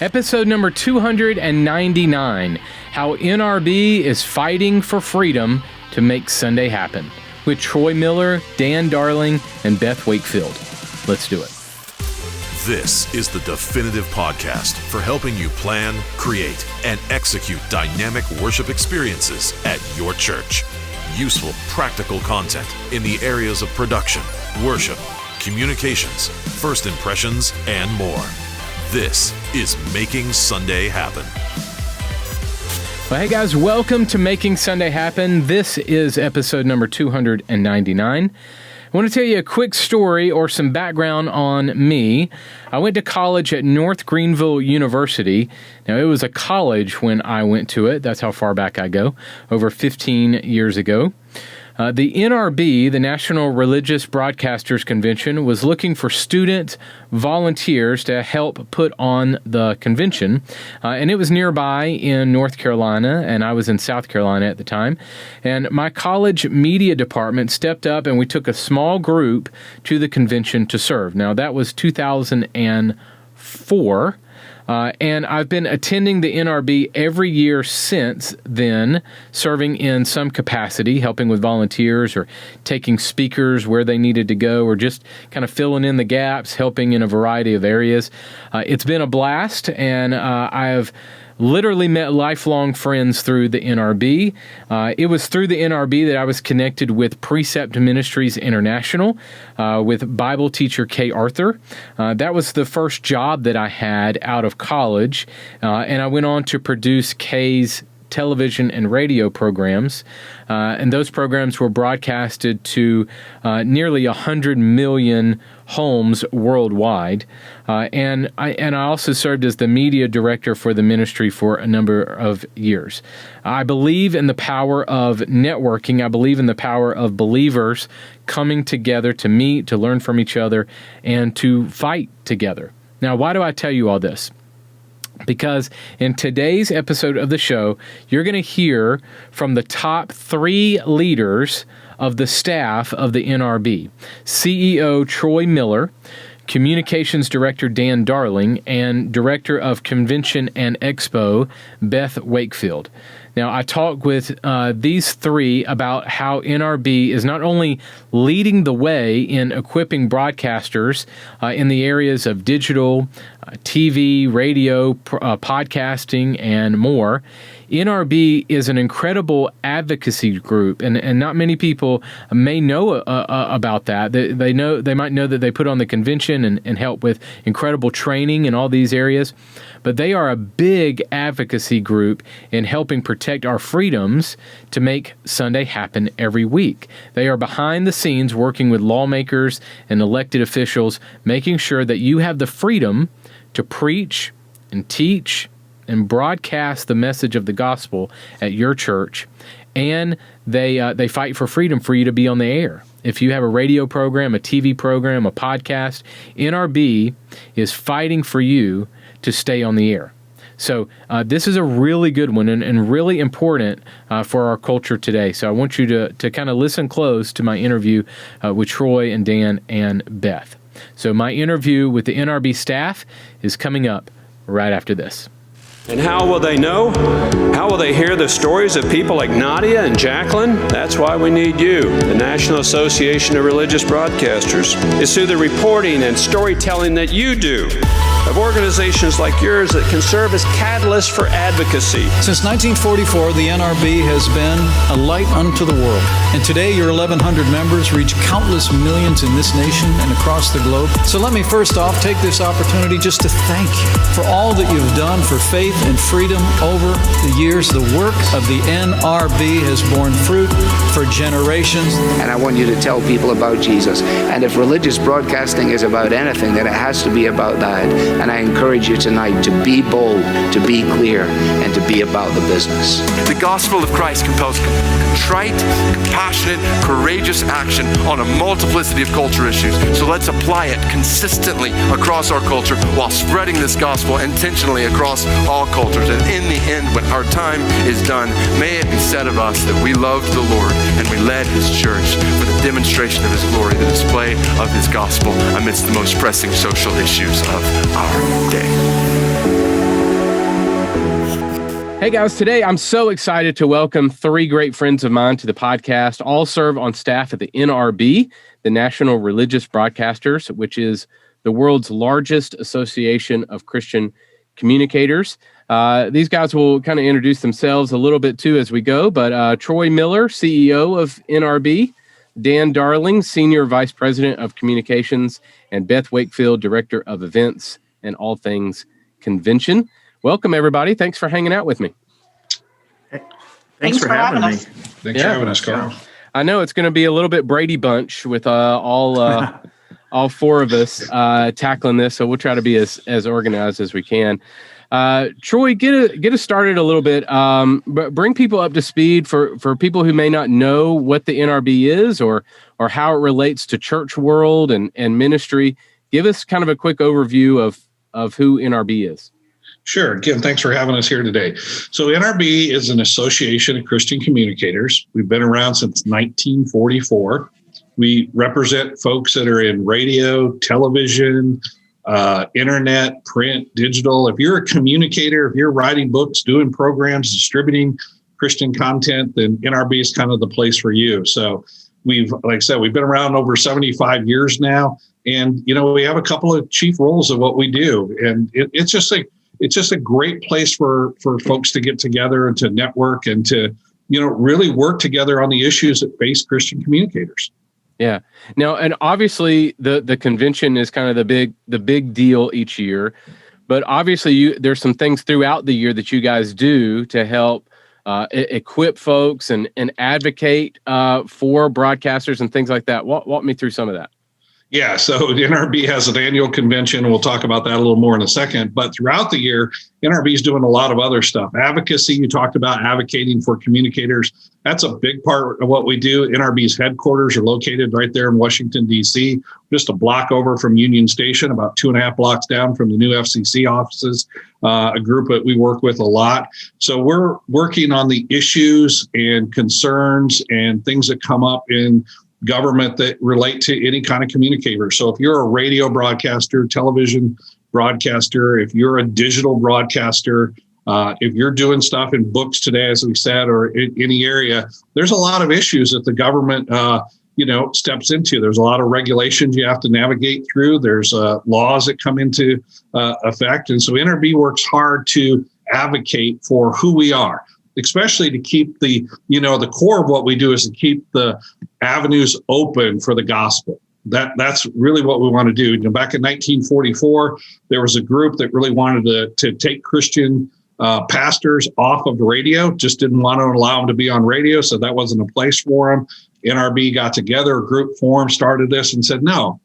Episode number 299, How NRB is Fighting for Freedom to Make Sunday Happen, with Troy Miller, Dan Darling, and Beth Wakefield. Let's do it. This is the definitive podcast for helping you plan, create, and execute dynamic worship experiences at your church. Useful, practical content in the areas of production, worship, communications, first impressions, and more. This is Making Sunday Happen. Well, hey guys, welcome to Making Sunday Happen. This is episode number 299. I want to tell you a quick story or some background on me. I went to college at North Greenville University. Now, it was a college when I went to it. That's how far back I go, over 15 years ago. The NRB, the National Religious Broadcasters Convention, was looking for student volunteers to help put on the convention, and it was nearby in North Carolina, and I was in South Carolina at the time, and my college media department stepped up, and we took a small group to the convention to serve. Now, that was 2004, and I've been attending the NRB every year since then, serving in some capacity, helping with volunteers or taking speakers where they needed to go, or just kind of filling in the gaps, helping in a variety of areas. It's been a blast, and I have literally met lifelong friends through the NRB. It was through the NRB that I was connected with Precept Ministries International, with Bible teacher Kay Arthur. That was the first job that I had out of college, and I went on to produce Kay's television and radio programs, and those programs were broadcasted to nearly 100 million homes worldwide. And I also served as the media director for the ministry for a number of years. I believe in the power of networking. I believe in the power of believers coming together to meet, to learn from each other, and to fight together. Now, why do I tell you all this? Because in today's episode of the show, you're going to hear from the top 3 leaders of the staff of the NRB: CEO Troy Miller, Communications Director Dan Darling, and Director of Convention and Expo Beth Wakefield. Now, I talked with these 3 about how NRB is not only leading the way in equipping broadcasters in the areas of digital, TV, radio, podcasting, and more. NRB is an incredible advocacy group, and not many people may know about that. They might know that they put on the convention and help with incredible training in all these areas, but they are a big advocacy group in helping protect our freedoms to make Sunday happen every week. They are behind the scenes working with lawmakers and elected officials, making sure that you have the freedom to preach and teach and broadcast the message of the gospel at your church, and they fight for freedom for you to be on the air. If you have a radio program, a TV program, a podcast, NRB is fighting for you to stay on the air. So this is a really good one and really important for our culture today. So I want you to kind of listen close to my interview with Troy and Dan and Beth. So my interview with the NRB staff is coming up right after this. And how will they know? How will they hear the stories of people like Nadia and Jacqueline? That's why we need you. The National Association of Religious Broadcasters is through the reporting and storytelling that you do, of organizations like yours that can serve as catalysts for advocacy. Since 1944, the NRB has been a light unto the world. And today, your 1,100 members reach countless millions in this nation and across the globe. So let me first off take this opportunity just to thank you for all that you've done for faith and freedom over the years. The work of the NRB has borne fruit for generations. And I want you to tell people about Jesus. And if religious broadcasting is about anything, then it has to be about that. And I encourage you tonight to be bold, to be clear, and to be about the business. The gospel of Christ compels contrite, compassionate, courageous action on a multiplicity of culture issues. So let's apply it consistently across our culture while spreading this gospel intentionally across all cultures. And in the end, when our time is done, may it be said of us that we loved the Lord and we led His church for the demonstration of His glory, the display of His gospel amidst the most pressing social issues of our day. Hey guys, today I'm so excited to welcome three great friends of mine to the podcast. All serve on staff at the NRB, the National Religious Broadcasters, which is the world's largest association of Christian communicators. These guys will kind of introduce themselves a little bit too as we go, but Troy Miller, CEO of NRB, Dan Darling, Senior Vice President of Communications, and Beth Wakefield, Director of Events and All Things Convention. Welcome, everybody. Thanks for hanging out with me. Thanks for having me. Thanks for having us, Carl. I know it's going to be a little bit Brady Bunch with all four of us tackling this, so we'll try to be as organized as we can. Troy, get us started a little bit. But bring people up to speed for people who may not know what the NRB is or how it relates to church world and ministry. Give us kind of a quick overview of who NRB is. Sure. Again, thanks for having us here today. So NRB is an association of Christian communicators. We've been around since 1944. We represent folks that are in radio, television, internet, print, digital. If you're a communicator, if you're writing books, doing programs, distributing Christian content, then NRB is kind of the place for you. So like I said, we've been around over 75 years now. And, we have a couple of chief roles of what we do. And it's just a great place for folks to get together and to network and to, really work together on the issues that face Christian communicators. Yeah. Now, and obviously the convention is kind of the big deal each year, but obviously there's some things throughout the year that you guys do to help equip folks and advocate for broadcasters and things like that. Walk me through some of that. Yeah, so NRB has an annual convention. We'll talk about that a little more in a second. But throughout the year, NRB is doing a lot of other stuff. Advocacy, you talked about advocating for communicators. That's a big part of what we do. NRB's headquarters are located right there in Washington, D.C., just a block over from Union Station, about 2.5 blocks down from the new FCC offices, a group that we work with a lot. So we're working on the issues and concerns and things that come up in government that relate to any kind of communicator. So if you're a radio broadcaster, television broadcaster, if you're a digital broadcaster, if you're doing stuff in books today, as we said, or in any area, there's a lot of issues that the government, steps into. There's a lot of regulations you have to navigate through. There's laws that come into effect. And so NRB works hard to advocate for who we are, especially to keep the core of what we do is to keep the avenues open for the gospel. That's really what we want to do. Back in 1944, there was a group that really wanted to take Christian pastors off of the radio, just didn't want to allow them to be on radio, so that wasn't a place for them. NRB got together, a group formed, started this and said, no,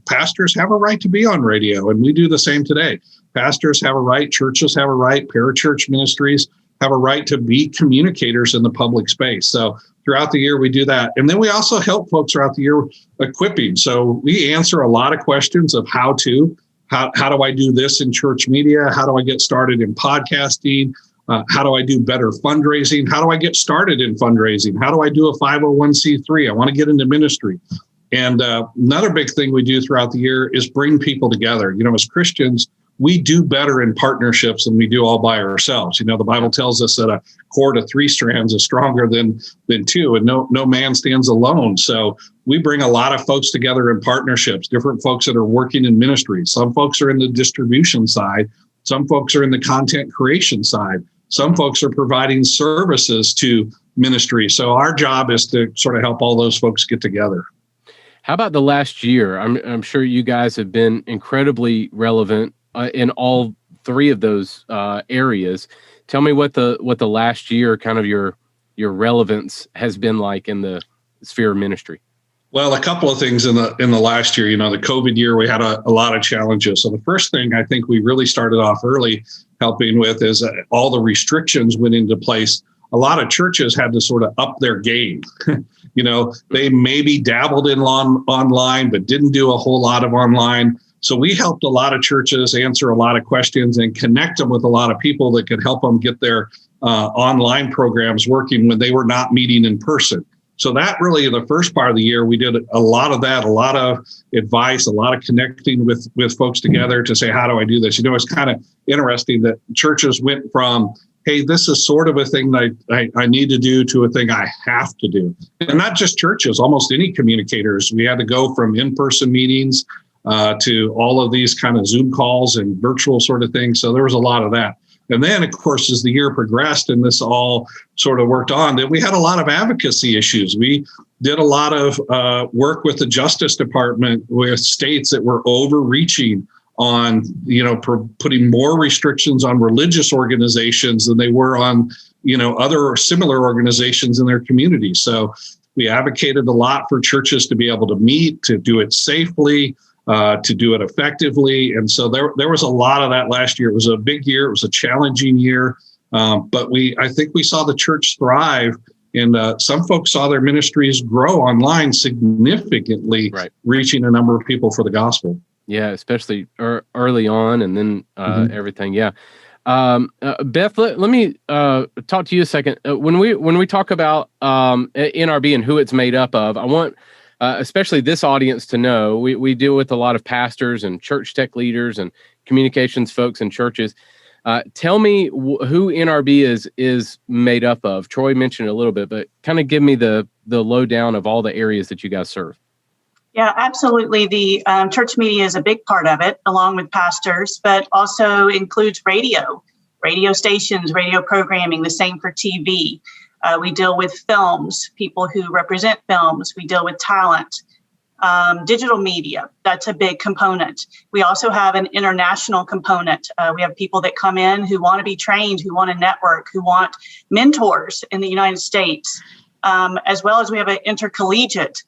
pastors have a right to be on radio, and we do the same today. Pastors have a right, churches have a right, parachurch ministries have a right to be communicators in the public space. So throughout the year, we do that. And then we also help folks throughout the year equipping. So we answer a lot of questions of how do I do this in church media? How do I get started in podcasting? How do I do better fundraising? How do I get started in fundraising? How do I do a 501c3? I want to get into ministry. And another big thing we do throughout the year is bring people together. As Christians, we do better in partnerships than we do all by ourselves. The Bible tells us that a cord of 3 strands is stronger than 2, and no man stands alone. So we bring a lot of folks together in partnerships, different folks that are working in ministry. Some folks are in the distribution side. Some folks are in the content creation side. Some folks are providing services to ministry. So our job is to sort of help all those folks get together. How about the last year? I'm sure you guys have been incredibly relevant in all 3 of those areas. Tell me what the last year, kind of your relevance has been like in the sphere of ministry. Well, a couple of things in the last year. The COVID year, we had a lot of challenges. So the first thing I think we really started off early helping with is all the restrictions went into place. A lot of churches had to sort of up their game. They maybe dabbled in online, but didn't do a whole lot of online. So we helped a lot of churches answer a lot of questions and connect them with a lot of people that could help them get their online programs working when they were not meeting in person. So that really, the first part of the year, we did a lot of that, a lot of advice, a lot of connecting with folks together to say, how do I do this? It's kind of interesting that churches went from, hey, this is sort of a thing that I need to do to a thing I have to do. And not just churches, almost any communicators. We had to go from in-person meetings to all of these kind of Zoom calls and virtual sort of things. So there was a lot of that. And then, of course, as the year progressed and this all sort of worked on, that we had a lot of advocacy issues. We did a lot of work with the Justice Department with states that were overreaching on, putting more restrictions on religious organizations than they were on, other similar organizations in their community. So we advocated a lot for churches to be able to meet, to do it safely, to do it effectively. And so there was a lot of that last year. It was a big year. It was a challenging year. But I think we saw the church thrive, and some folks saw their ministries grow online significantly, right, reaching a number of people for the gospel. Yeah, especially early on, and then everything. Yeah. Beth, let me talk to you a second. When we talk about NRB and who it's made up of, I want especially this audience to know, we deal with a lot of pastors and church tech leaders and communications folks in churches. Tell me who NRB is made up of. Troy mentioned a little bit, but kind of give me the lowdown of all the areas that you guys serve. Yeah, absolutely. The church media is a big part of it, along with pastors, but also includes radio stations, radio programming, the same for TV. We deal with films, people who represent films. We deal with talent, digital media. That's a big component. We also have an international component. We have people that come in who want to be trained, who want to network, who want mentors in the United States, as well as we have an intercollegiate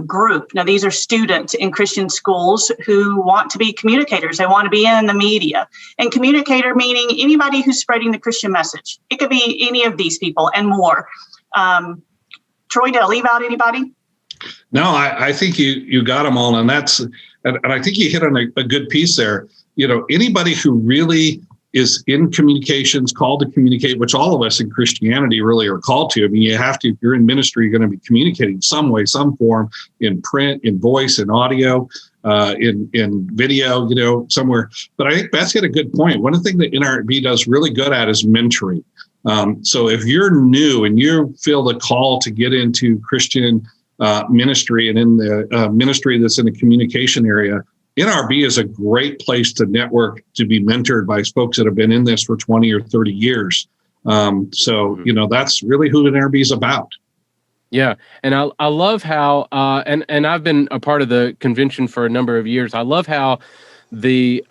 group. Now, these are students in Christian schools who want to be communicators. They want to be in the media. And communicator meaning anybody who's spreading the Christian message. It could be any of these people and more. Troy, did I leave out anybody? No, I think you got them all. And I think you hit on a good piece there. Anybody who really is in communications, called to communicate, which all of us in Christianity really are called to. I mean, you have to, if you're in ministry, you're going to be communicating some way, some form, in print, in voice, in audio, in video, somewhere. But I think Beth's got a good point. One of the things that NRB does really good at is mentoring. So if you're new and you feel the call to get into Christian ministry and in the ministry that's in the communication area, NRB is a great place to network, to be mentored by folks that have been in this for 20 or 30 years. That's really who NRB is about. Yeah. And I love how, and I've been a part of the convention for a number of years. I love how the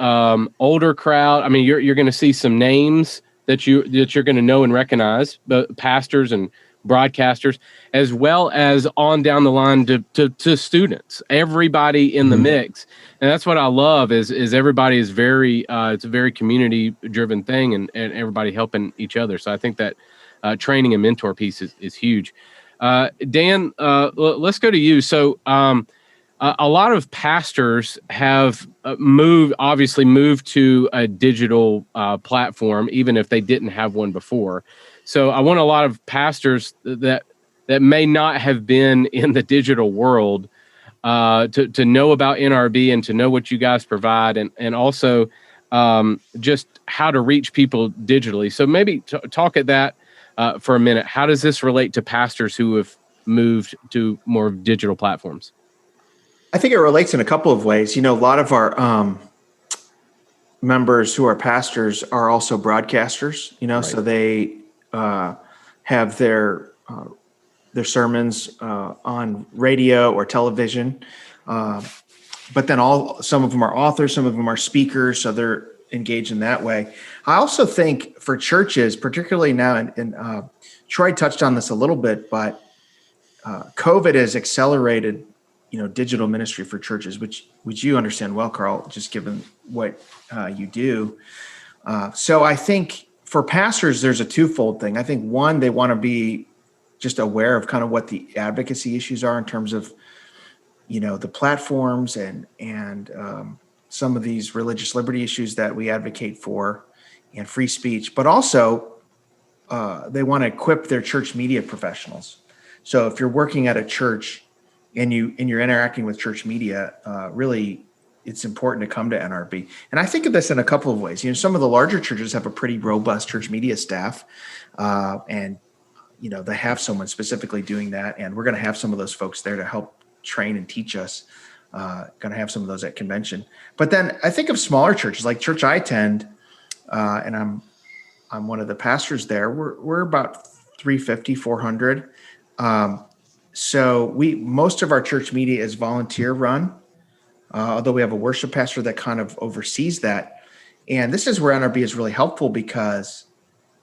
older crowd, I mean, you're going to see some names that you're going to know and recognize, but pastors and broadcasters, as well as on down the line to students, everybody in the mix. And that's what I love is everybody is very, it's a very community driven thing, and everybody helping each other. So I think that training and mentor piece is huge. Dan, let's go to you. So a lot of pastors have moved to a digital platform, even if they didn't have one before. So I want a lot of pastors that may not have been in the digital world to know about NRB and to know what you guys provide, and also just how to reach people digitally. So maybe talk at that for a minute. How does this relate to pastors who have moved to more digital platforms? I think it relates in a couple of ways. A lot of our members who are pastors are also broadcasters, right. So they have their sermons on radio or television, but then some of them are authors, some of them are speakers, so they're engaged in that way. I also think for churches, particularly now, and Troy touched on this a little bit, but COVID has accelerated, digital ministry for churches, which you understand well, Carl, just given what you do. So I think for pastors, there's a twofold thing. I think one, they want to be just aware of kind of what the advocacy issues are in terms of, the platforms and some of these religious liberty issues that we advocate for and free speech, but also they want to equip their church media professionals. So if you're working at a church and you're interacting with church media, really it's important to come to NRB. And I think of this in a couple of ways. Some of the larger churches have a pretty robust church media staff, and they have someone specifically doing that. And we're going to have some of those folks there to help train and teach us. Going to have some of those at convention. But then I think of smaller churches, like church I attend, and I'm one of the pastors there. We're about 350, 400. So most of our church media is volunteer run, although we have a worship pastor that kind of oversees that. And this is where NRB is really helpful because,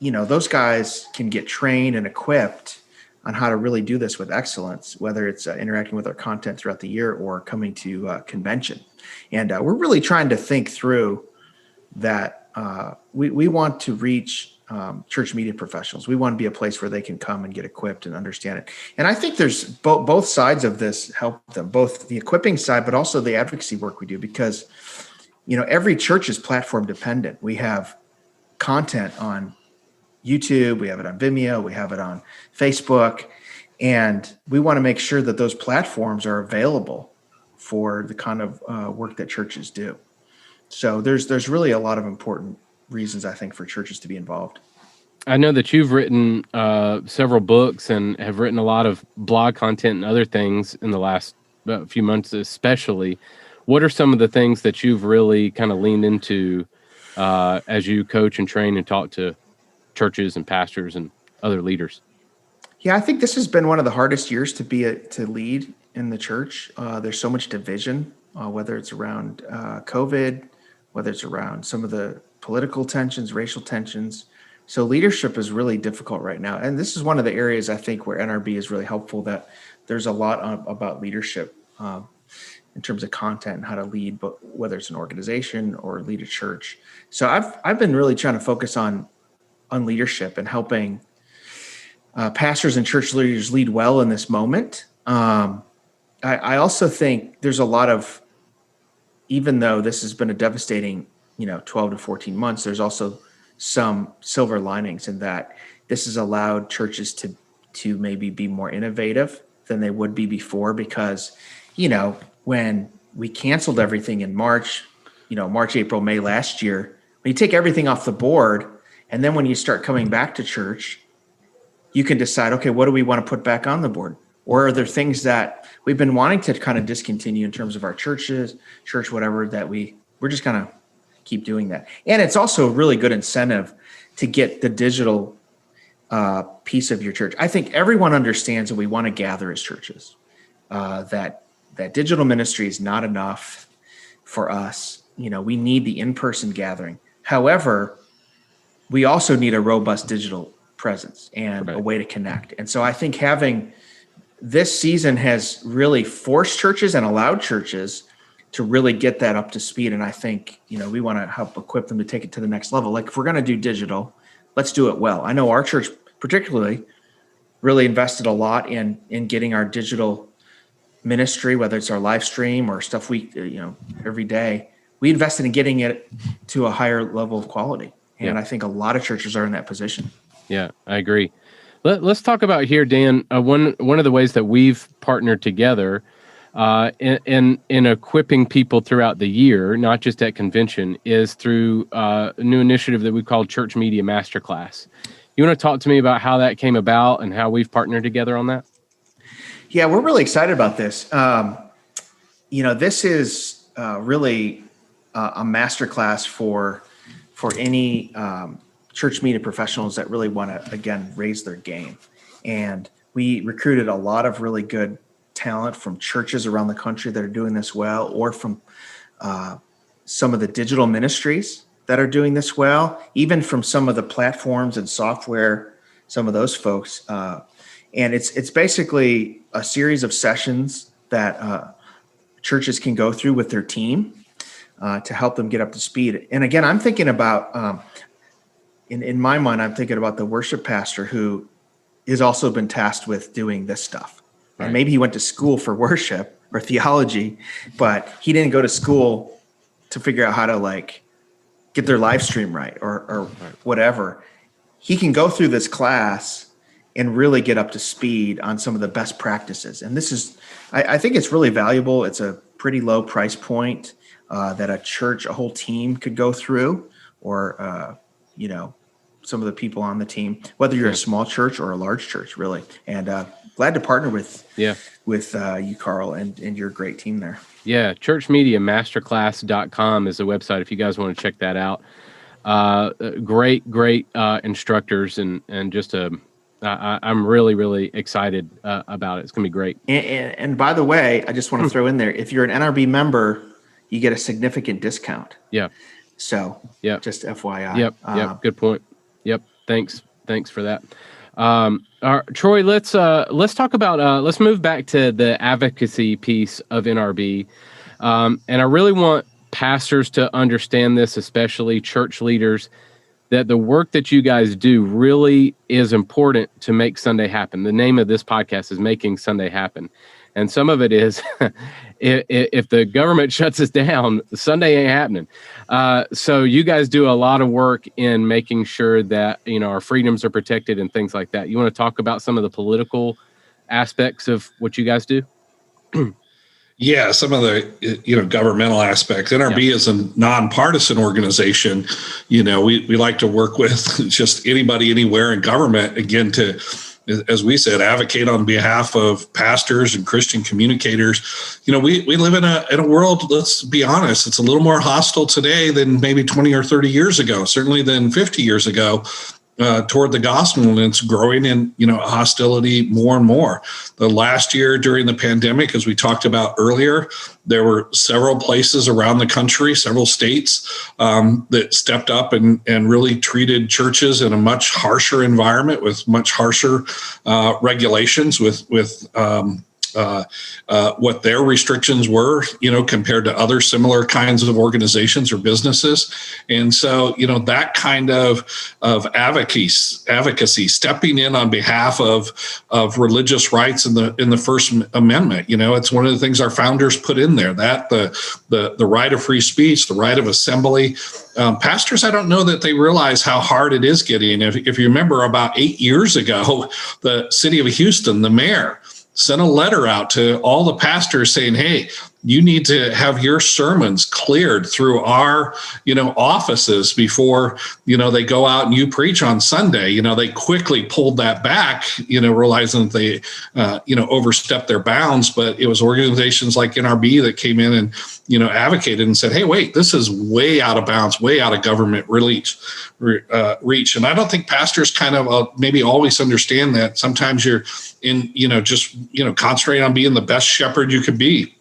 those guys can get trained and equipped on how to really do this with excellence, whether it's interacting with our content throughout the year or coming to convention. And we're really trying to think through that. We want to reach church media professionals. We want to be a place where they can come and get equipped and understand it. And I think there's both sides of this help them, both the equipping side, but also the advocacy work we do, because, every church is platform dependent. We have content on YouTube, we have it on Vimeo, we have it on Facebook, and we want to make sure that those platforms are available for the kind of work that churches do. So there's really a lot of important reasons, I think, for churches to be involved. I know that you've written several books and have written a lot of blog content and other things in the last few months, especially. What are some of the things that you've really kind of leaned into as you coach and train and talk to churches and pastors and other leaders? Yeah, I think this has been one of the hardest years to lead in the church. There's so much division, whether it's around COVID, whether it's around some of the political tensions, racial tensions. So leadership is really difficult right now. And this is one of the areas I think where NRB is really helpful, that there's a lot about leadership in terms of content and how to lead, but whether it's an organization or lead a church. So I've been really trying to focus on leadership and helping pastors and church leaders lead well in this moment. I also think there's a lot of, even though this has been a devastating 12 to 14 months, there's also some silver linings in that this has allowed churches to maybe be more innovative than they would be before, because, when we canceled everything in March, March, April, May last year, when you take everything off the board, and then when you start coming back to church, you can decide, okay, what do we want to put back on the board? Or are there things that we've been wanting to kind of discontinue in terms of our church, whatever, that we're just going to keep doing that. And it's also a really good incentive to get the digital piece of your church. I think everyone understands that we want to gather as churches, that digital ministry is not enough for us. We need the in-person gathering. However, we also need a robust digital presence and a way to connect. And so I think having this season has really forced churches and allowed churches to really get that up to speed. And I think, we want to help equip them to take it to the next level. Like, if we're going to do digital, let's do it well. I know our church particularly really invested a lot in getting our digital ministry, whether it's our live stream or stuff we, every day, we invested in getting it to a higher level of quality. And I think a lot of churches are in that position. Yeah, I agree. Let's talk about here, Dan. One of the ways that we've partnered together in equipping people throughout the year, not just at convention, is through a new initiative that we call Church Media Masterclass. You want to talk to me about how that came about and how we've partnered together on that? Yeah, we're really excited about this. This is really a masterclass for any church media professionals that really want to, again, raise their game. And we recruited a lot of really good talent from churches around the country that are doing this well, or from some of the digital ministries that are doing this well, even from some of the platforms and software, some of those folks. And it's basically a series of sessions that churches can go through with their team to help them get up to speed. And again, I'm thinking about, in my mind, I'm thinking about the worship pastor who has also been tasked with doing this stuff. Right. And maybe he went to school for worship or theology, but he didn't go to school to figure out how to get their live stream right or whatever. He can go through this class and really get up to speed on some of the best practices. And this is, I think it's really valuable. It's a pretty low price point. that a church, a whole team could go through, or, some of the people on the team, whether you're a small church or a large church, really. And glad to partner with you, Carl, and your great team there. Yeah, churchmediamasterclass.com is the website if you guys want to check that out. Great instructors, and just I'm really, really excited about it. It's going to be great. And by the way, I just want to throw in there, if you're an NRB member, you get a significant discount. Yeah. So just FYI. Yep. Good point. Yep. Thanks for that. Troy, let's talk about, let's move back to the advocacy piece of NRB. And I really want pastors to understand this, especially church leaders, that the work that you guys do really is important to make Sunday happen. The name of this podcast is Making Sunday Happen. And some of it is, if the government shuts us down, Sunday ain't happening. So you guys do a lot of work in making sure that, our freedoms are protected and things like that. You want to talk about some of the political aspects of what you guys do? Yeah, some of the governmental aspects. NRB is a nonpartisan organization. We like to work with just anybody, anywhere in government, again, to, as we said, advocate on behalf of pastors and Christian communicators. We live in a world, let's be honest, it's a little more hostile today than maybe 20 or 30 years ago, certainly than 50 years ago. Toward the gospel, and it's growing in, hostility more and more. The last year during the pandemic, as we talked about earlier, there were several places around the country, several states that stepped up and really treated churches in a much harsher environment with much harsher regulations with what their restrictions were, compared to other similar kinds of organizations or businesses. And so, that kind of advocacy, stepping in on behalf of religious rights in the First Amendment, it's one of the things our founders put in there, that the right of free speech, the right of assembly. Pastors, I don't know that they realize how hard it is getting. If you remember, about 8 years ago, the city of Houston, the mayor, sent a letter out to all the pastors saying, hey, you need to have your sermons cleared through our, offices before, they go out and you preach on Sunday. They quickly pulled that back, realizing that they, overstepped their bounds. But it was organizations like NRB that came in and, advocated and said, hey, wait, this is way out of bounds, way out of government reach. And I don't think pastors kind of maybe always understand that. Sometimes you're in, just, concentrating on being the best shepherd you could be.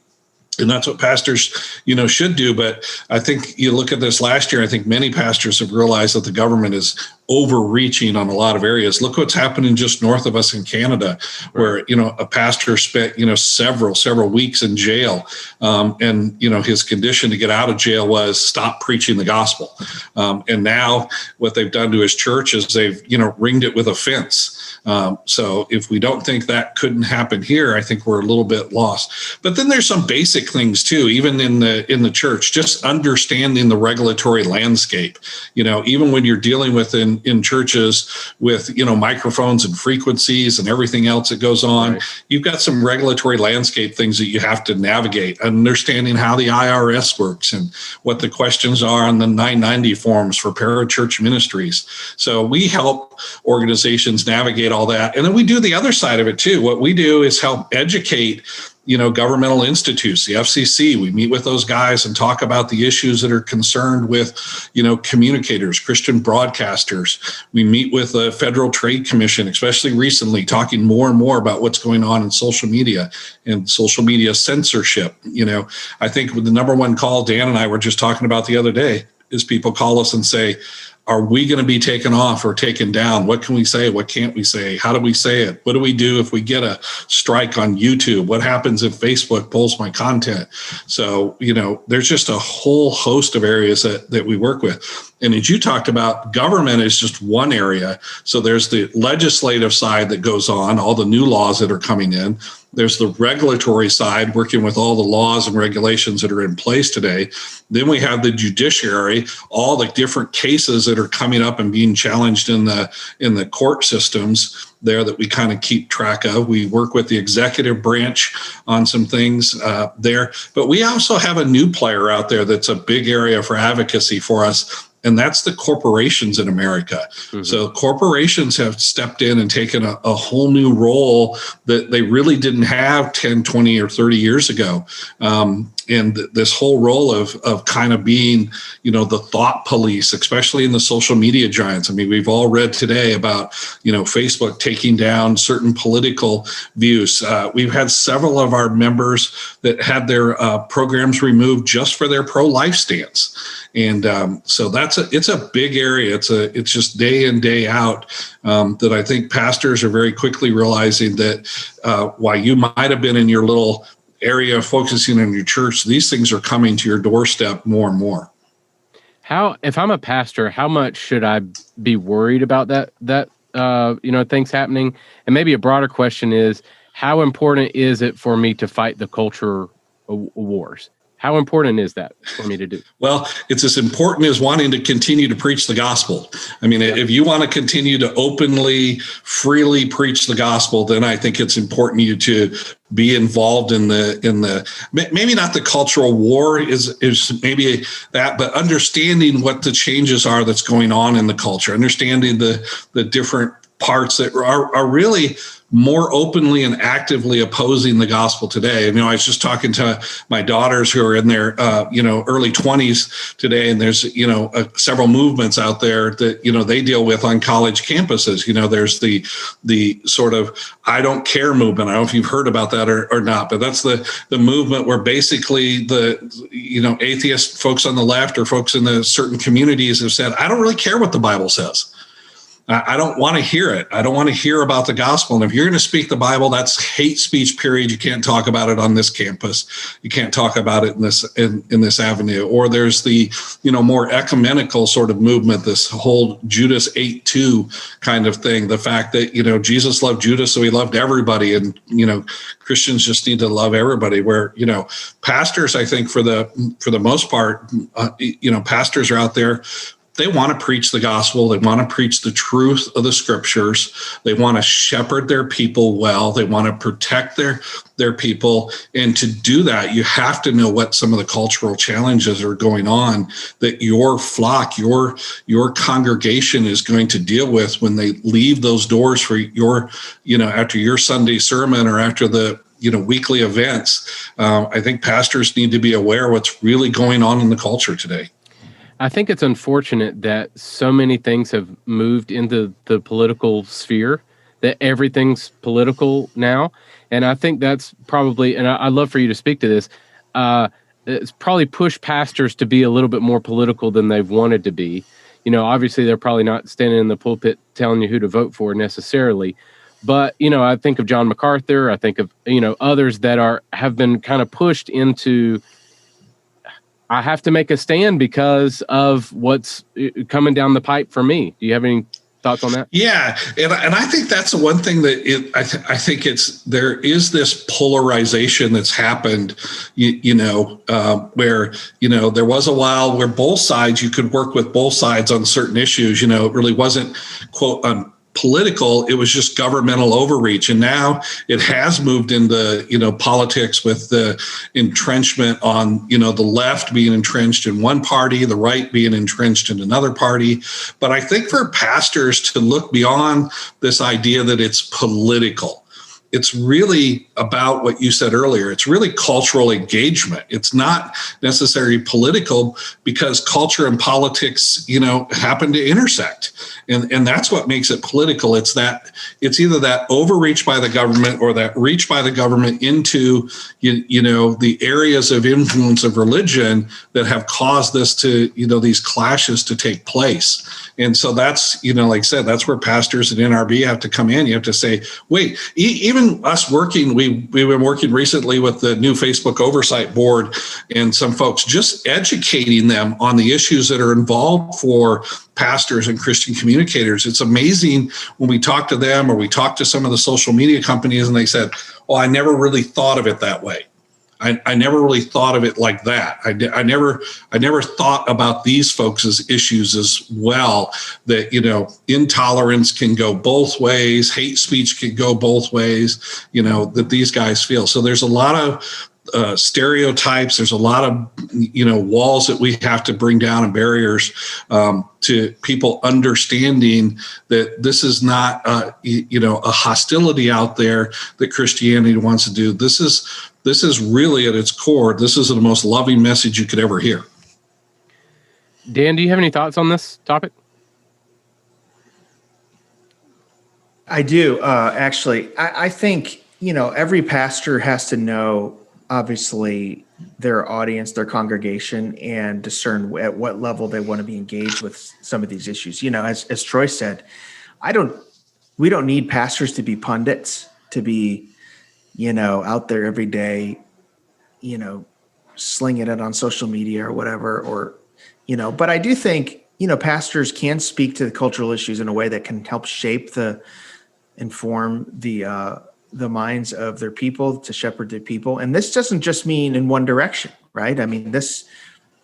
And that's what pastors, should do. But I think you look at this last year, I think many pastors have realized that the government is overreaching on a lot of areas. Look what's happening just north of us in Canada, where, a pastor spent, several weeks in jail. And his condition to get out of jail was stop preaching the gospel. And now what they've done to his church is they've, ringed it with a fence. So if we don't think that couldn't happen here, I think we're a little bit lost. But then there's some basic things too, even in the church, just understanding the regulatory landscape. Even when you're dealing with in churches with microphones and frequencies and everything else that goes on, right. You've got some regulatory landscape things that you have to navigate. Understanding how the IRS works and what the questions are on the 990 forms for parachurch ministries. So we help organizations navigate all that. And then we do the other side of it too. What we do is help educate governmental institutes, the FCC. We meet with those guys and talk about the issues that are concerned with, communicators, Christian broadcasters. We meet with the Federal Trade Commission, especially recently, talking more and more about what's going on in social media and social media censorship. I think the number one call Dan and I were just talking about the other day is people call us and say, are we going to be taken off or taken down? What can we say? What can't we say? How do we say it? What do we do if we get a strike on YouTube? What happens if Facebook pulls my content? So, there's just a whole host of areas that we work with. And as you talked about, government is just one area. So there's the legislative side that goes on, all the new laws that are coming in. There's the regulatory side, working with all the laws and regulations that are in place today. Then we have the judiciary, all the different cases that are coming up and being challenged in the court systems there that we kind of keep track of. We work with the executive branch on some things there, but we also have a new player out there that's a big area for advocacy for us, and that's the corporations in America. Mm-hmm. So corporations have stepped in and taken a whole new role that they really didn't have 10, 20, or 30 years ago. And this whole role of kind of being, the thought police, especially in the social media giants. I mean, we've all read today about, Facebook taking down certain political views. We've had several of our members that had their programs removed just for their pro-life stance. And so it's a big area. It's just day in, day out that I think pastors are very quickly realizing that while you might have been in your little area focusing on your church, these things are coming to your doorstep more and more. If I'm a pastor, how much should I be worried about that things happening? And maybe a broader question is, how important is it for me to fight the culture wars? How important is that for me to do? Well, it's as important as wanting to continue to preach the gospel. I mean, if you want to continue to openly, freely preach the gospel, then I think it's important you to be involved in the maybe not the cultural war is maybe that, but understanding what the changes are that's going on in the culture, understanding the different parts that are really more openly and actively opposing the gospel today. I was just talking to my daughters who are in their, early 20s today, and there's, several movements out there that, they deal with on college campuses. There's the sort of I don't care movement. I don't know if you've heard about that or not, but that's the movement where basically the, atheist folks on the left or folks in the certain communities have said, I don't really care what the Bible says. I don't want to hear it. I don't want to hear about the gospel. And if you're going to speak the Bible, that's hate speech, period. You can't talk about it on this campus. You can't talk about it in this avenue. Or there's the, more ecumenical sort of movement, this whole Judas 8-2 kind of thing. The fact that, Jesus loved Judas, so he loved everybody. And, Christians just need to love everybody. Where, pastors, I think for the most part, pastors are out there. They want to preach the gospel. They want to preach the truth of the scriptures. They want to shepherd their people well. They want to protect their people. And to do that, you have to know what some of the cultural challenges are going on that your flock, your congregation is going to deal with when they leave those doors for your, after your Sunday sermon or after the weekly events. I think pastors need to be aware of what's really going on in the culture today. I think it's unfortunate that so many things have moved into the political sphere, that everything's political now. And I think that's probably, and I'd love for you to speak to this, it's probably pushed pastors to be a little bit more political than they've wanted to be. Obviously they're probably not standing in the pulpit telling you who to vote for necessarily. But, I think of John MacArthur, I think of, others that have been kind of pushed into, I have to make a stand because of what's coming down the pipe for me. Do you have any thoughts on that? Yeah, and I think that's the one thing that I think there is this polarization that's happened. Where there was a while where both sides, you could work with both sides on certain issues. It really wasn't quote political, it was just governmental overreach. And now it has moved into, politics with the entrenchment on, the left being entrenched in one party, the right being entrenched in another party. But I think for pastors to look beyond this idea that it's political, it's really about what you said earlier. It's really cultural engagement. It's not necessarily political because culture and politics, happen to intersect. And that's what makes it political. It's either that overreach by the government or that reach by the government into, the areas of influence of religion that have caused this to, these clashes to take place. And so that's, like I said, that's where pastors at NRB have to come in. You have to say, wait, even us working, we've been working recently with the new Facebook Oversight Board and some folks, just educating them on the issues that are involved for pastors and Christian communicators. It's amazing when we talk to them or we talk to some of the social media companies and they said, well, I never really thought of it that way. I never really thought of it like that. I never thought about these folks' issues as well, that, intolerance can go both ways, hate speech can go both ways, that these guys feel. So there's a lot of stereotypes. There's a lot of, walls that we have to bring down and barriers to people understanding that this is not, a hostility out there that Christianity wants to do. This is really at its core. This is the most loving message you could ever hear. Dan, do you have any thoughts on this topic? I do, actually. I think, every pastor has to know, obviously, their audience, their congregation, and discern at what level they want to be engaged with some of these issues. As Troy said, we don't need pastors to be pundits, to be, out there every day, slinging it on social media or whatever, but I do think, pastors can speak to the cultural issues in a way that can help inform the minds of their people, to shepherd their people. And this doesn't just mean in one direction, right? I mean, this,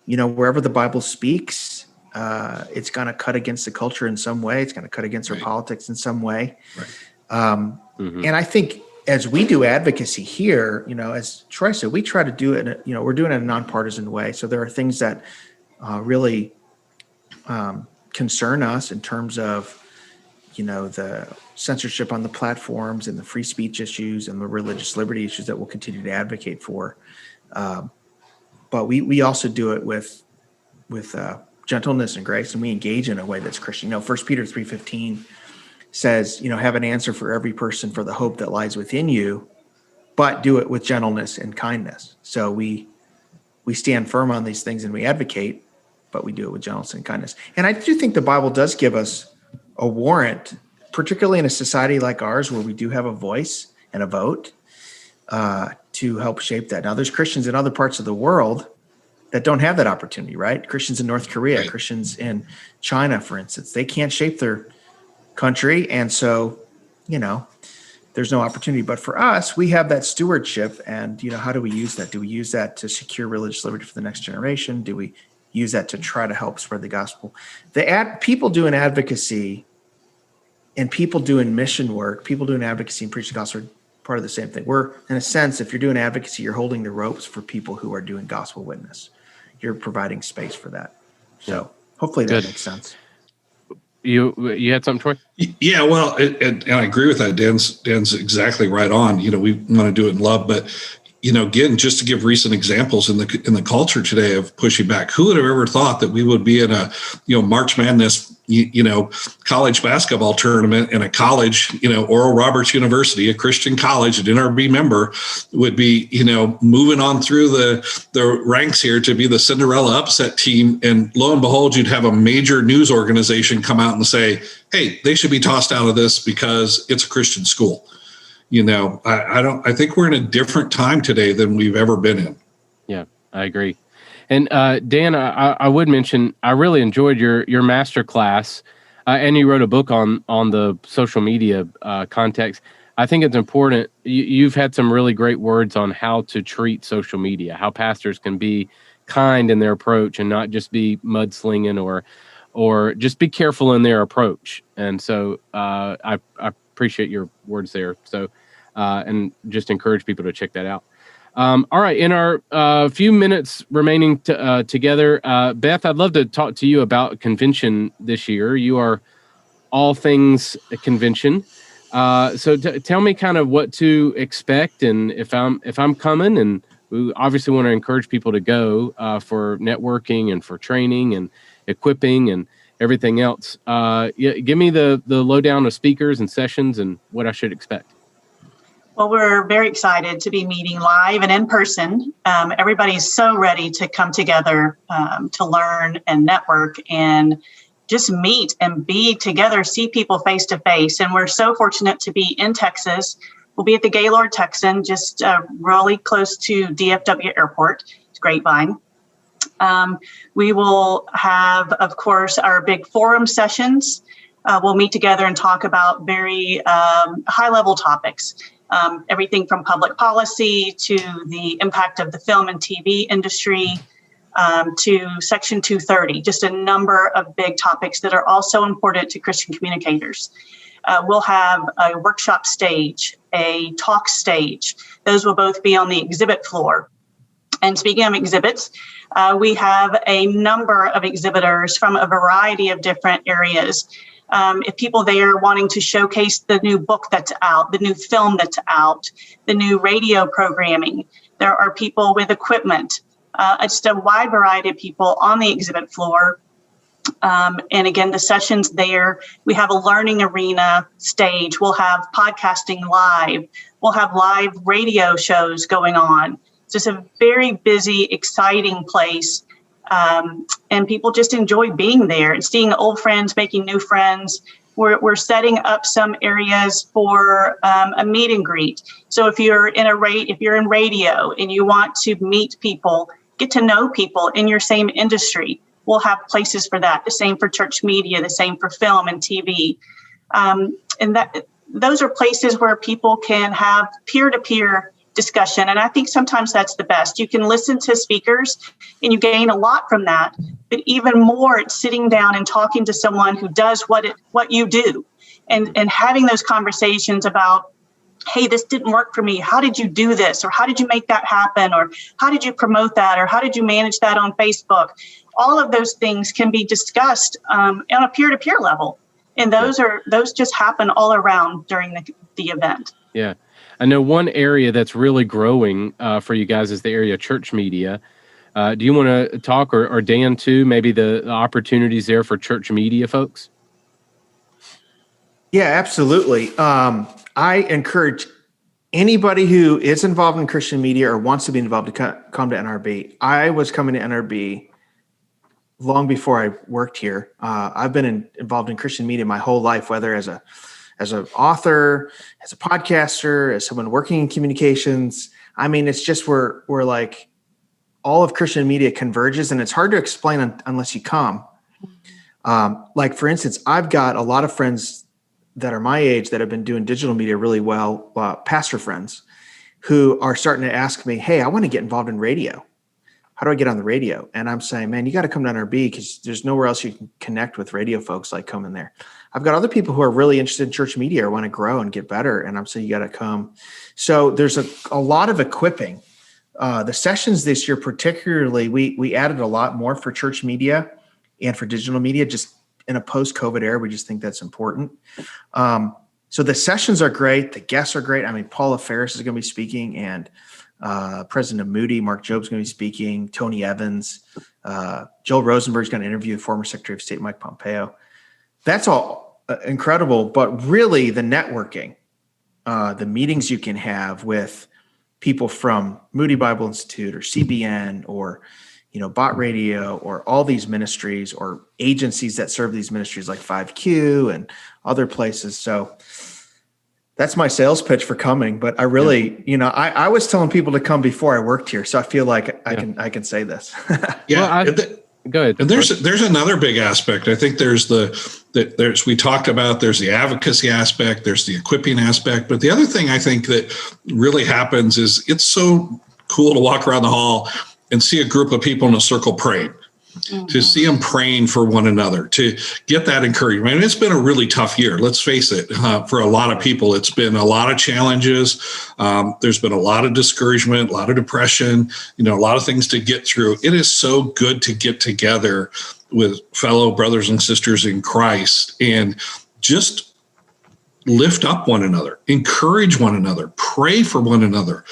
wherever the Bible speaks, it's going to cut against the culture in some way. It's going to cut against our politics in some way. Right. And I think as we do advocacy here, as Troy said, we try to do it, we're doing it in a nonpartisan way. So there are things that really concern us in terms of, the censorship on the platforms and the free speech issues and the religious liberty issues that we'll continue to advocate for. But we also do it with gentleness and grace, and we engage in a way that's Christian. 1 Peter 3:15 says, have an answer for every person for the hope that lies within you, but do it with gentleness and kindness. So we stand firm on these things and we advocate, but we do it with gentleness and kindness. And I do think the Bible does give us a warrant, particularly in a society like ours where we do have a voice and a vote, to help shape that. Now, there's Christians in other parts of the world that don't have that opportunity, right? Christians in North Korea, right. Christians in China, for instance, they can't shape their country. And so, there's no opportunity. But for us, we have that stewardship. And, how do we use that? Do we use that to secure religious liberty for the next generation? Do we use that to try to help spread the gospel? People doing advocacy and people doing mission work, people doing advocacy and preaching the gospel are part of the same thing. We're, in a sense, if you're doing advocacy, you're holding the ropes for people who are doing gospel witness. You're providing space for that. So hopefully that makes sense. You had something, Troy? Yeah, well, and I agree with that. Dan's exactly right on. We want to do it in love, but again, just to give recent examples in the culture today of pushing back, who would have ever thought that we would be in a March Madness college basketball tournament in a college, Oral Roberts University, a Christian college, an NRB member, would be moving on through the ranks here to be the Cinderella upset team, and lo and behold, you'd have a major news organization come out and say, hey, they should be tossed out of this because it's a Christian school. I think we're in a different time today than we've ever been in. Yeah, I agree. And Dan, I would mention, I really enjoyed your Masterclass, and you wrote a book on the social media context. I think it's important. You've had some really great words on how to treat social media, how pastors can be kind in their approach and not just be mudslinging or just be careful in their approach. And so I appreciate your words there. So, and just encourage people to check that out. All right. In our few minutes remaining together, Beth, I'd love to talk to you about convention this year. You are all things convention. So tell me kind of what to expect, and if I'm coming, and we obviously want to encourage people to go for networking and for training and equipping and everything else. Give me the lowdown of speakers and sessions and what I should expect. Well, we're very excited to be meeting live and in person. Everybody's so ready to come together to learn and network and just meet and be together, see people face to face. And we're so fortunate to be in Texas. We'll be at the Gaylord Texan, just really close to DFW Airport. It's Grapevine. We will have, of course, our big forum sessions. We'll meet together and talk about very high-level topics. everything from public policy to the impact of the film and TV industry, to Section 230, just a number of big topics that are also important to Christian communicators. We'll have a workshop stage, a talk stage. Those will both be on the exhibit floor. And speaking of exhibits, we have a number of exhibitors from a variety of different areas. If people there wanting to showcase the new book that's out, the new film that's out, the new radio programming, there are people with equipment, just a wide variety of people on the exhibit floor. And again, the sessions there, we have a learning arena stage. We'll have podcasting live. We'll have live radio shows going on. It's just a very busy, exciting place. And people just enjoy being there and seeing old friends, making new friends. We're setting up some areas for a meet and greet. So if you're in radio and you want to meet people, get to know people in your same industry, we'll have places for that. The same for church media, the same for film and TV. And those are places where people can have peer-to-peer discussion. And I think sometimes that's the best. You can listen to speakers and you gain a lot from that, but even more, it's sitting down and talking to someone who does what you do and having those conversations about, hey, this didn't work for me. How did you do this? Or how did you make that happen? Or how did you promote that? Or how did you manage that on Facebook? All of those things can be discussed on a peer-to-peer level. And those just happen all around during the event. Yeah. I know one area that's really growing for you guys is the area of church media. Do you want to talk, or Dan too, maybe the opportunities there for church media folks? Yeah, absolutely. I encourage anybody who is involved in Christian media or wants to be involved to come to NRB. I was coming to NRB long before I worked here. I've been involved in Christian media my whole life, whether as an author, as a podcaster, as someone working in communications. I mean, it's just we're like all of Christian media converges, and it's hard to explain unless you come. Like, for instance, I've got a lot of friends that are my age that have been doing digital media really well, pastor friends, who are starting to ask me, hey, I want to get involved in radio. How do I get on the radio? And I'm saying, man, you got to come to NRB because there's nowhere else you can connect with radio folks like coming there. I've got other people who are really interested in church media or want to grow and get better. And I'm saying, you got to come. So there's a lot of equipping. The sessions this year, particularly, we added a lot more for church media and for digital media, just in a post-COVID era. We just think that's important. So the sessions are great. The guests are great. I mean, Paula Ferris is going to be speaking, and President of Moody, Mark Job's going to be speaking, Tony Evans, Joel Rosenberg's going to interview former Secretary of State Mike Pompeo. That's all incredible, but really the networking, the meetings you can have with people from Moody Bible Institute or CBN or, Bot Radio or all these ministries or agencies that serve these ministries like 5Q and other places. So that's my sales pitch for coming. But I really, I was telling people to come before I worked here. So I feel like I can say this. Yeah. Go ahead. And there's another big aspect. I think there's we talked about, there's the advocacy aspect, there's the equipping aspect. But the other thing I think that really happens is it's so cool to walk around the hall and see a group of people in a circle praying. Mm-hmm. To see them praying for one another, to get that encouragement. And it's been a really tough year. Let's face it. For a lot of people, it's been a lot of challenges. There's been a lot of discouragement, a lot of depression, a lot of things to get through. It is so good to get together with fellow brothers and sisters in Christ and just lift up one another, encourage one another, pray for one another,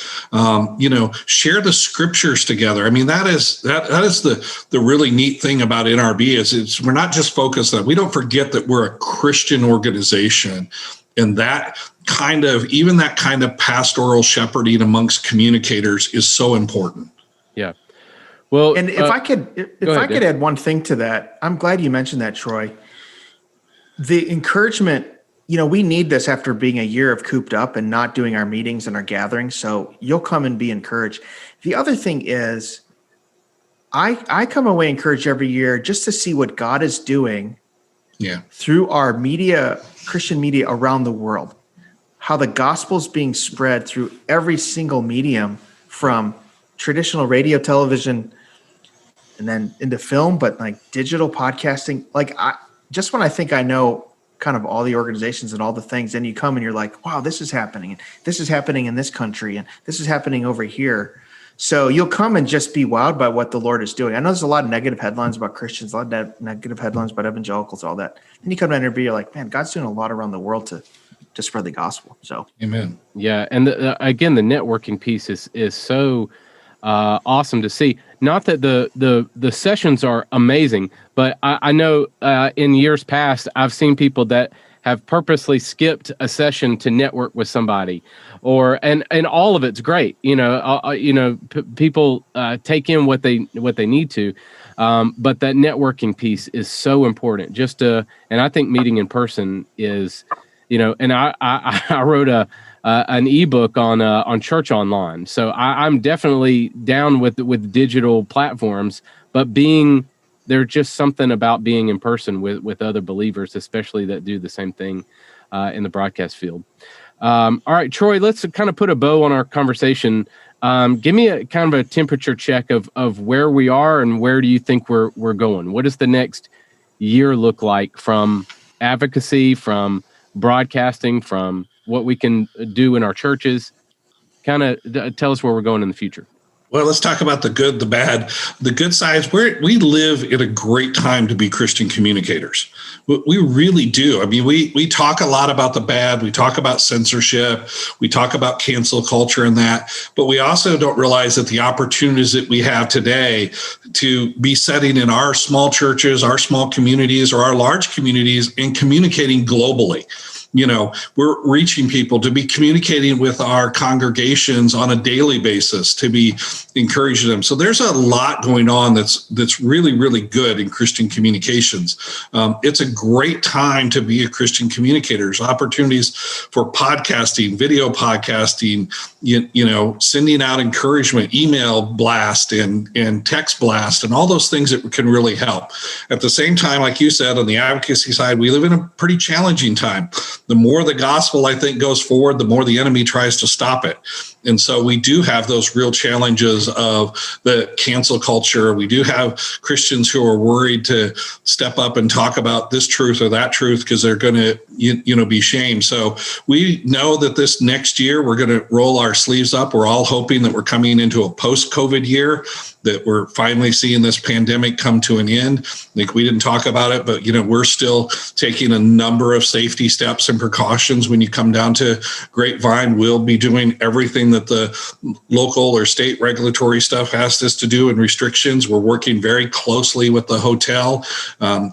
share the scriptures together. I mean, that is the really neat thing about NRB is we're not just focused on, we don't forget that we're a Christian organization, and that kind of pastoral shepherding amongst communicators is so important. Yeah. Well, and if I could add one thing to that, I'm glad you mentioned that, Troy. The encouragement, we need this after being a year of cooped up and not doing our meetings and our gatherings. So you'll come and be encouraged. The other thing is I come away encouraged every year just to see what God is doing through our media, Christian media around the world. how the gospel is being spread through every single medium, from traditional radio, television, and then into film, but like digital podcasting. Like when I think I know kind of all the organizations and all the things, and you come and you're like, wow, this is happening. And this is happening in this country. And this is happening over here. So you'll come and just be wowed by what the Lord is doing. I know there's a lot of negative headlines about Christians, a lot of negative headlines about evangelicals, all that. Then you come to NRB, you're like, man, God's doing a lot around the world to spread the gospel. So, amen. Yeah. And again, the networking piece is so awesome to see. Not that the sessions are amazing, but I know in years past, I've seen people that have purposely skipped a session to network with somebody, and all of it's great. People take in what they need to, but that networking piece is so important. And I think meeting in person is, and I wrote an ebook on church online. So I'm definitely down with digital platforms, but there's just something about being in person with other believers, especially that do the same thing in the broadcast field. All right, Troy, let's kind of put a bow on our conversation. Give me a kind of a temperature check of where we are and where do you think we're going? What does the next year look like from advocacy, from broadcasting, from what we can do in our churches? Kind of tell us where we're going in the future. Well, let's talk about the good, the bad. The good side, we live in a great time to be Christian communicators. We really do. I mean, we talk a lot about the bad. We talk about censorship. We talk about cancel culture and that. But we also don't realize that the opportunities that we have today to be setting in our small churches, our small communities, or our large communities and communicating globally. We're reaching people, to be communicating with our congregations on a daily basis, to be encouraging them. So there's a lot going on that's really, really good in Christian communications. It's a great time to be a Christian communicator. There's opportunities for podcasting, video podcasting, sending out encouragement, email blast and text blast, and all those things that can really help. At the same time, like you said, on the advocacy side, we live in a pretty challenging time. The more the gospel, I think, goes forward, the more the enemy tries to stop it. And so we do have those real challenges of the cancel culture. We do have Christians who are worried to step up and talk about this truth or that truth because they're going to, be shamed. So we know that this next year, we're going to roll our sleeves up. We're all hoping that we're coming into a post-COVID year, that we're finally seeing this pandemic come to an end. I think we didn't talk about it, but, we're still taking a number of safety steps and precautions. When you come down to Grapevine, we'll be doing everything that the local or state regulatory stuff asked us to do and restrictions. We're working very closely with the hotel.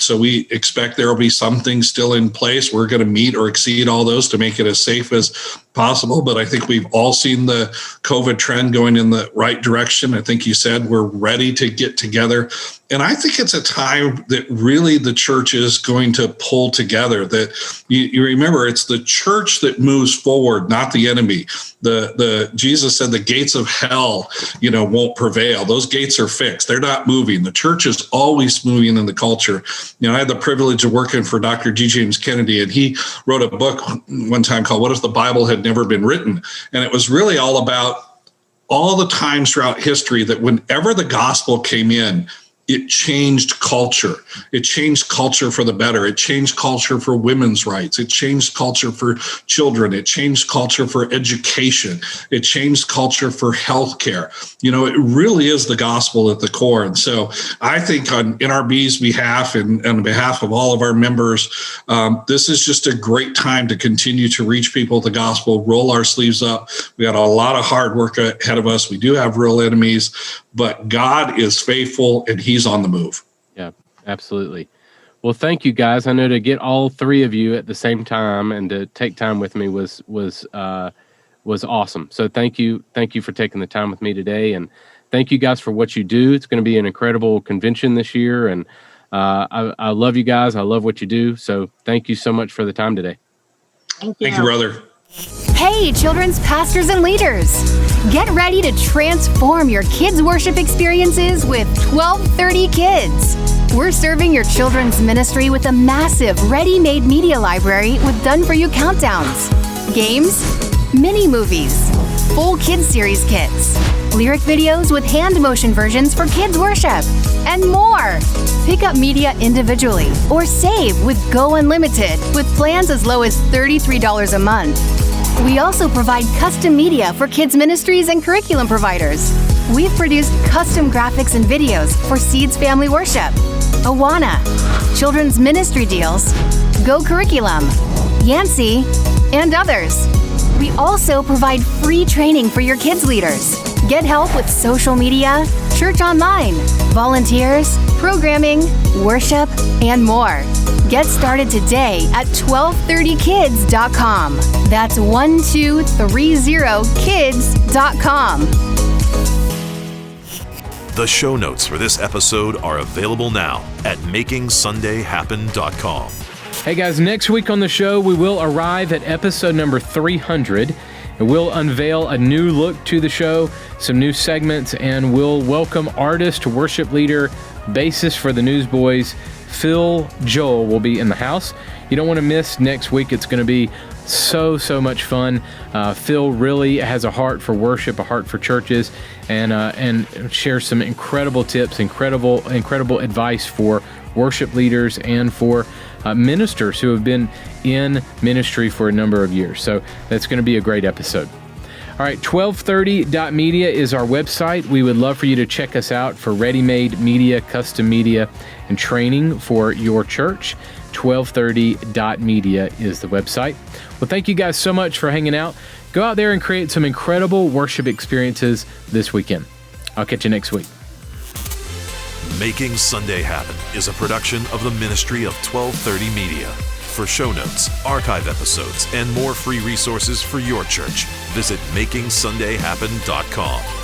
So we expect there will be some things still in place. We're going to meet or exceed all those to make it as safe as possible. But I think we've all seen the COVID trend going in the right direction. I think you said we're ready to get together. And I think it's a time that really the church is going to pull together, that you remember it's the church that moves forward, not the enemy. The Jesus said the gates of hell, won't prevail. Those gates are fixed. They're not moving. The church is always moving in the culture. I had the privilege of working for Dr. G. James Kennedy, and he wrote a book one time called What If the Bible Had Never Been Written? And it was really all about all the times throughout history that whenever the gospel came in, it changed culture. It changed culture for the better. It changed culture for women's rights. It changed culture for children. It changed culture for education. It changed culture for healthcare. It really is the gospel at the core. And so I think on NRB's behalf and on behalf of all of our members, this is just a great time to continue to reach people with the gospel, roll our sleeves up. We got a lot of hard work ahead of us. We do have real enemies, but God is faithful and He's on the move. Yeah, absolutely. Well, thank you guys. I know to get all three of you at the same time and to take time with me was awesome. So thank you for taking the time with me today, and thank you guys for what you do. It's going to be an incredible convention this year, and I love you guys. I love what you do. So thank you so much for the time today. Thank you, brother. Hey, children's pastors and leaders. Get ready to transform your kids' worship experiences with 1230 Kids. We're serving your children's ministry with a massive ready-made media library with done-for-you countdowns. games, mini movies, full kids series kits, lyric videos with hand motion versions for kids worship, and more. Pick up media individually or save with Go Unlimited with plans as low as $33 a month. We also provide custom media for kids ministries and curriculum providers. We've produced custom graphics and videos for Seeds Family Worship, Awana, Children's Ministry Deals, Go Curriculum, Yancey, and others. We also provide free training for your kids leaders. Get help with social media, church online, volunteers, programming, worship, and more. Get started today at 1230kids.com. That's 1230kids.com. The show notes for this episode are available now at makingsundayhappen.com. Hey guys, next week on the show, we will arrive at episode number 300. And we'll unveil a new look to the show, some new segments, and we'll welcome artist, worship leader, bassist for the Newsboys, Phil Joel will be in the house. You don't want to miss next week. It's going to be so much fun. Phil really has a heart for worship, a heart for churches, and shares some incredible tips, incredible advice for worship leaders and for ministers who have been in ministry for a number of years. So that's going to be a great episode. All right, 1230.media is our website. We would love for you to check us out for ready-made media, custom media, and training for your church. 1230.media is the website. Well, thank you guys so much for hanging out. Go out there and create some incredible worship experiences this weekend. I'll catch you next week. Making Sunday Happen is a production of the ministry of 1230 Media. For show notes, archive episodes, and more free resources for your church, visit makingsundayhappen.com.